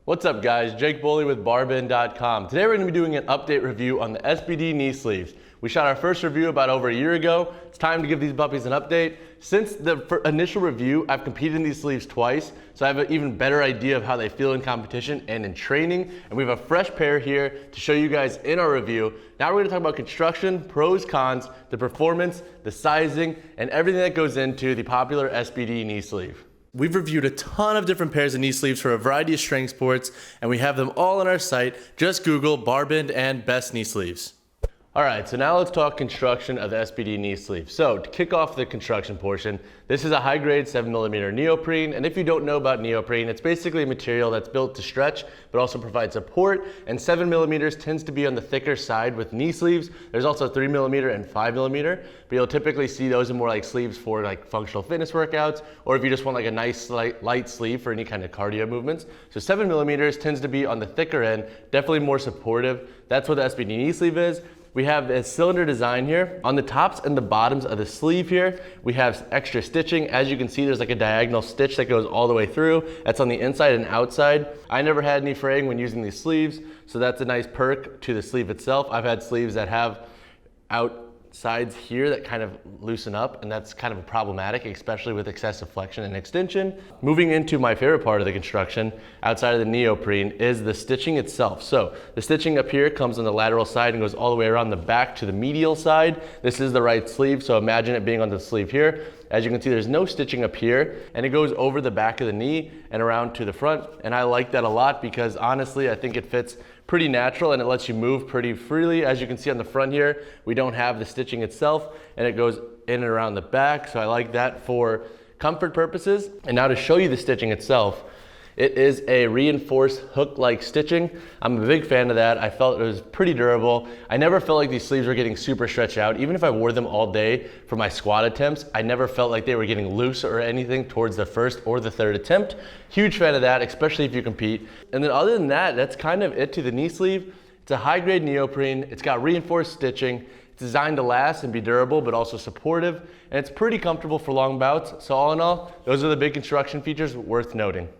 What's up guys, Jake Boley with BarBend.com. Today we're going to be doing an update review on the SBD Knee Sleeves. We shot our first review about over a year ago. It's time to give these puppies an update. Since the initial review, I've competed in these sleeves twice, so I have an even better idea of how they feel in competition and in training. And we have a fresh pair here to show you guys in our review. Now we're going to talk about construction, pros, cons, the performance, the sizing, and everything that goes into the popular SBD knee sleeve. We've reviewed a ton of different pairs of knee sleeves for a variety of strength sports, and we have them all on our site. Just Google BarBend and best knee sleeves. All right, so now let's talk construction of the SBD knee sleeve. So to kick off the construction portion, this is a high-grade 7mm neoprene, and if you don't know about neoprene, it's basically a material that's built to stretch, but also provide support, and 7mm tends to be on the thicker side with knee sleeves. There's also 3mm and 5mm, but you'll typically see those in more like sleeves for like functional fitness workouts, or if you just want like a nice light sleeve for any kind of cardio movements. So 7mm tends to be on the thicker end, definitely more supportive. That's what the SBD knee sleeve is. We have a cylinder design here. On the tops and the bottoms of the sleeve here, we have extra stitching. As you can see, there's like a diagonal stitch that goes all the way through. That's on the inside and outside. I never had any fraying when using these sleeves, so that's a nice perk to the sleeve itself. I've had sleeves that have outsides here that kind of loosen up, and that's kind of problematic, especially with excessive flexion and extension. Moving into my favorite part of the construction, outside of the neoprene, is the stitching itself. So the stitching up here comes on the lateral side and goes all the way around the back to the medial side. This is the right sleeve, so imagine it being on the sleeve here. As you can see, there's no stitching up here, and it goes over the back of the knee and around to the front, and I like that a lot because honestly, I think it fits pretty natural and it lets you move pretty freely. As you can see on the front here, we don't have the stitching itself, and it goes in and around the back, so I like that for comfort purposes. And now to show you the stitching itself, it is a reinforced hook-like stitching. I'm a big fan of that. I felt it was pretty durable. I never felt like these sleeves were getting super stretched out. Even if I wore them all day for my squat attempts, I never felt like they were getting loose or anything towards the first or the third attempt. Huge fan of that, especially if you compete. And then other than that, that's kind of it to the knee sleeve. It's a high-grade neoprene. It's got reinforced stitching. It's designed to last and be durable, but also supportive. And it's pretty comfortable for long bouts. So all in all, those are the big construction features worth noting.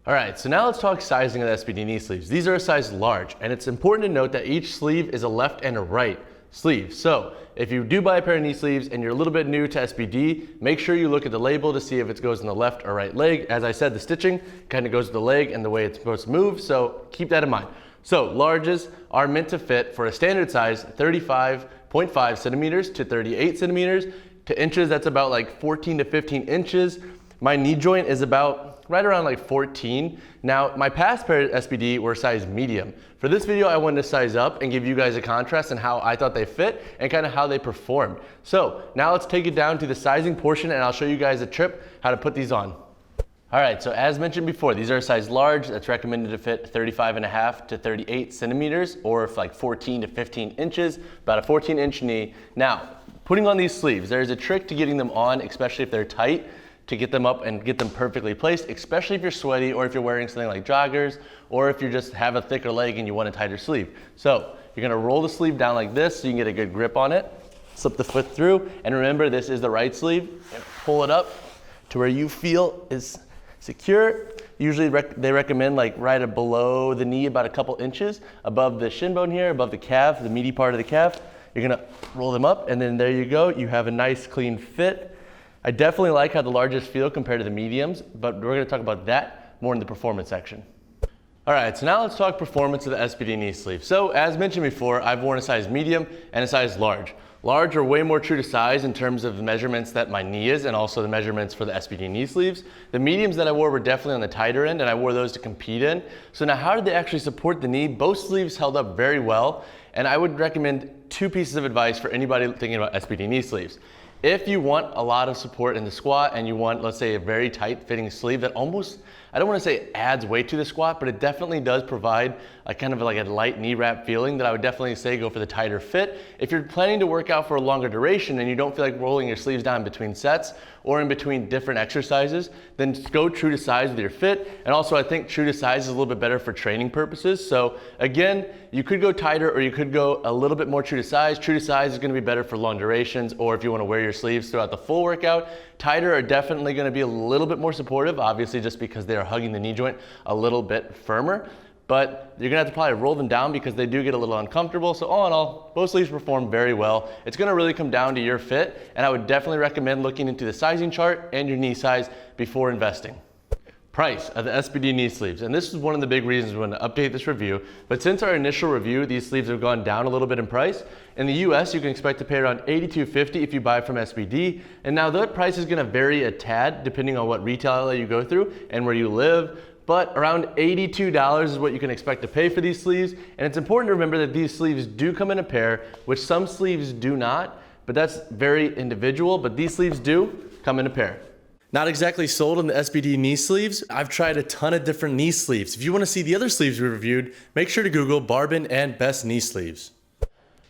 All right, so now let's talk sizing of the SBD knee sleeves. These are a size large, and it's important to note that each sleeve is a left and a right sleeve. So if you do buy a pair of knee sleeves and you're a little bit new to SBD, make sure you look at the label to see if it goes in the left or right leg. As I said, the stitching kind of goes to the leg and the way it's supposed to move, so keep that in mind. So larges are meant to fit for a standard size 35.5 centimeters to 38 centimeters. To inches, that's about like 14 to 15 inches. My knee joint is about right around like 14. Now, my past pair of SBD were size medium. For this video, I wanted to size up and give you guys a contrast and how I thought they fit and kind of how they performed. So now let's take it down to the sizing portion, and I'll show you guys a trip how to put these on. All right, so as mentioned before, these are a size large. That's recommended to fit 35.5 to 38 centimeters, or if like 14 to 15 inches, about a 14-inch knee. Now, putting on these sleeves, there's a trick to getting them on, especially if they're tight, to get them up and get them perfectly placed, especially if you're sweaty or if you're wearing something like joggers, or if you just have a thicker leg and you want a tighter sleeve. So you're gonna roll the sleeve down like this so you can get a good grip on it. Slip the foot through, and remember this is the right sleeve. Pull it up to where you feel is secure. Usually they recommend like right below the knee, about a couple inches above the shin bone here, above the calf, the meaty part of the calf. You're gonna roll them up, and then there you go. You have a nice clean fit. I definitely like how the larges feel compared to the mediums, but we're going to talk about that more in the performance section. All right, so now let's talk performance of the SBD knee sleeve. So as mentioned before, I've worn a size medium and a size large. Large are way more true to size in terms of the measurements that my knee is, and also the measurements for the SBD knee sleeves. The mediums that I wore were definitely on the tighter end, and I wore those to compete in. So now how did they actually support the knee? Both sleeves held up very well, and I would recommend two pieces of advice for anybody thinking about SBD knee sleeves. If you want a lot of support in the squat and you want, let's say, a very tight fitting sleeve that almost, I don't want to say it adds weight to the squat, but it definitely does provide a kind of like a light knee wrap feeling, that I would definitely say go for the tighter fit. If you're planning to work out for a longer duration and you don't feel like rolling your sleeves down between sets or in between different exercises, then just go true to size with your fit. And also I think true to size is a little bit better for training purposes. So again, you could go tighter or you could go a little bit more true to size. True to size is going to be better for long durations, or if you want to wear your your sleeves throughout the full workout. Tighter are definitely going to be a little bit more supportive, obviously just because they are hugging the knee joint a little bit firmer. But you're gonna have to probably roll them down because they do get a little uncomfortable. So all in all, both sleeves perform very well. It's gonna really come down to your fit, and I would definitely recommend looking into the sizing chart and your knee size before investing. Price of the SBD knee sleeves, and this is one of the big reasons we want to update this review. But since our initial review, these sleeves have gone down a little bit in price. In the US, you can expect to pay around $82.50 if you buy from SBD, and now that price is going to vary a tad depending on what retail outlet you go through and where you live. But around $82 is what you can expect to pay for these sleeves. And it's important to remember that these sleeves do come in a pair, which some sleeves do not, but that's very individual. But these sleeves do come in a pair. Not exactly sold on the SBD knee sleeves. I've tried a ton of different knee sleeves. If you want to see the other sleeves we reviewed, make sure to Google BarBend and best knee sleeves.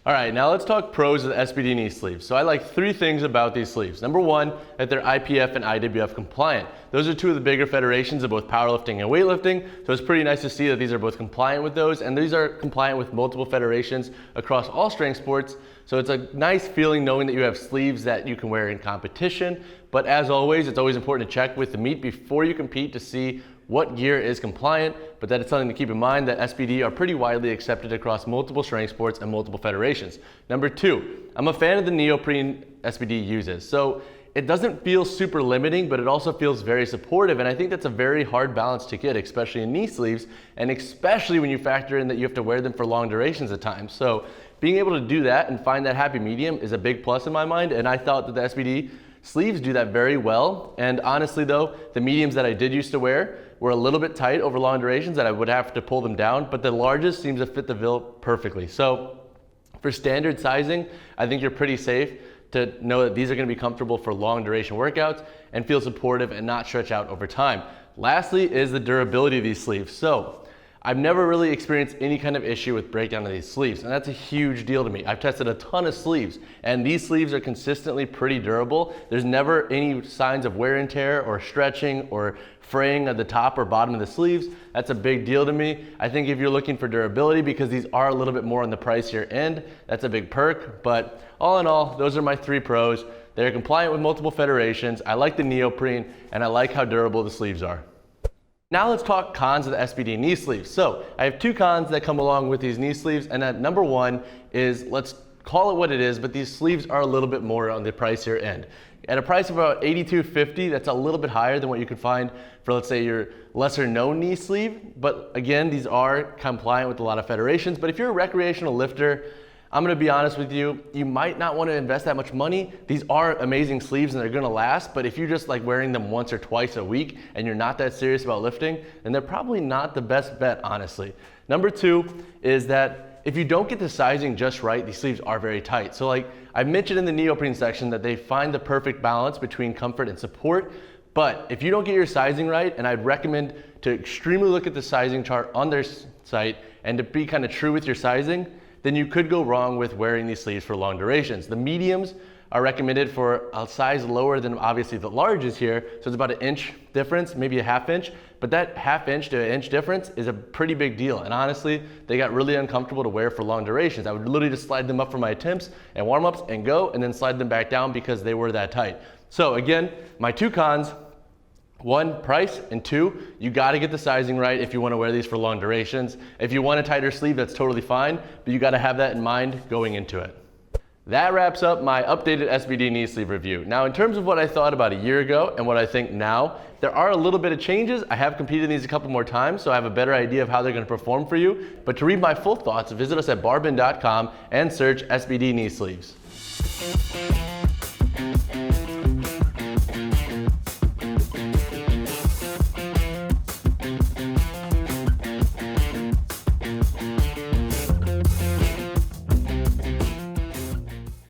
All right, now let's talk pros of the SBD knee sleeves. So I like 3 things about these sleeves. Number 1, that they're IPF and IWF compliant. Those are 2 of the bigger federations of both powerlifting and weightlifting. So it's pretty nice to see that these are both compliant with those, and these are compliant with multiple federations across all strength sports. So it's a nice feeling knowing that you have sleeves that you can wear in competition. But as always, it's always important to check with the meet before you compete to see what gear is compliant, but that is something to keep in mind that SBD are pretty widely accepted across multiple strength sports and multiple federations. Number 2, I'm a fan of the neoprene SBD uses. So it doesn't feel super limiting, but it also feels very supportive, and I think that's a very hard balance to get, especially in knee sleeves, and especially when you factor in that you have to wear them for long durations at times. So being able to do that and find that happy medium is a big plus in my mind, and I thought that the SBD sleeves do that very well. And honestly though, the mediums that I did used to wear were a little bit tight over long durations that I would have to pull them down, but the largest seems to fit the bill perfectly. So for standard sizing, I think you're pretty safe to know that these are gonna be comfortable for long duration workouts and feel supportive and not stretch out over time. Lastly is the durability of these sleeves. So I've never really experienced any kind of issue with breakdown of these sleeves, and that's a huge deal to me. I've tested a ton of sleeves, and these sleeves are consistently pretty durable. There's never any signs of wear and tear or stretching or fraying at the top or bottom of the sleeves. That's a big deal to me. I think if you're looking for durability, because these are a little bit more on the pricier end, that's a big perk. But all in all, those are my 3 pros. They're compliant with multiple federations. I like the neoprene, and I like how durable the sleeves are. Now let's talk cons of the SBD knee sleeves. So I have 2 cons that come along with these knee sleeves, and that number 1 is, let's call it what it is, but these sleeves are a little bit more on the pricier end. At a price of about $82.50, that's a little bit higher than what you could find for, let's say, your lesser known knee sleeve. But again, these are compliant with a lot of federations. But if you're a recreational lifter, I'm gonna be honest with you, you might not wanna invest that much money. These are amazing sleeves and they're gonna last, but if you're just like wearing them once or twice a week and you're not that serious about lifting, then they're probably not the best bet, honestly. Number 2 is that if you don't get the sizing just right, these sleeves are very tight. So like I mentioned in the neoprene section that they find the perfect balance between comfort and support, but if you don't get your sizing right, and I'd recommend to extremely look at the sizing chart on their site and to be kind of true with your sizing, then you could go wrong with wearing these sleeves for long durations. The mediums are recommended for a size lower than obviously the larges here, so it's about an inch difference, maybe a ½ inch, but that ½ inch to an inch difference is a pretty big deal, and honestly, they got really uncomfortable to wear for long durations. I would literally just slide them up for my attempts and warm-ups and go, and then slide them back down because they were that tight. So again, my 2 cons, 1, price, and 2, you gotta get the sizing right if you wanna wear these for long durations. If you want a tighter sleeve, that's totally fine, but you gotta have that in mind going into it. That wraps up my updated SBD knee sleeve review. Now, in terms of what I thought about a year ago and what I think now, there are a little bit of changes. I have competed in these a couple more times, so I have a better idea of how they're gonna perform for you. But to read my full thoughts, visit us at BarBend.com and search SBD knee sleeves.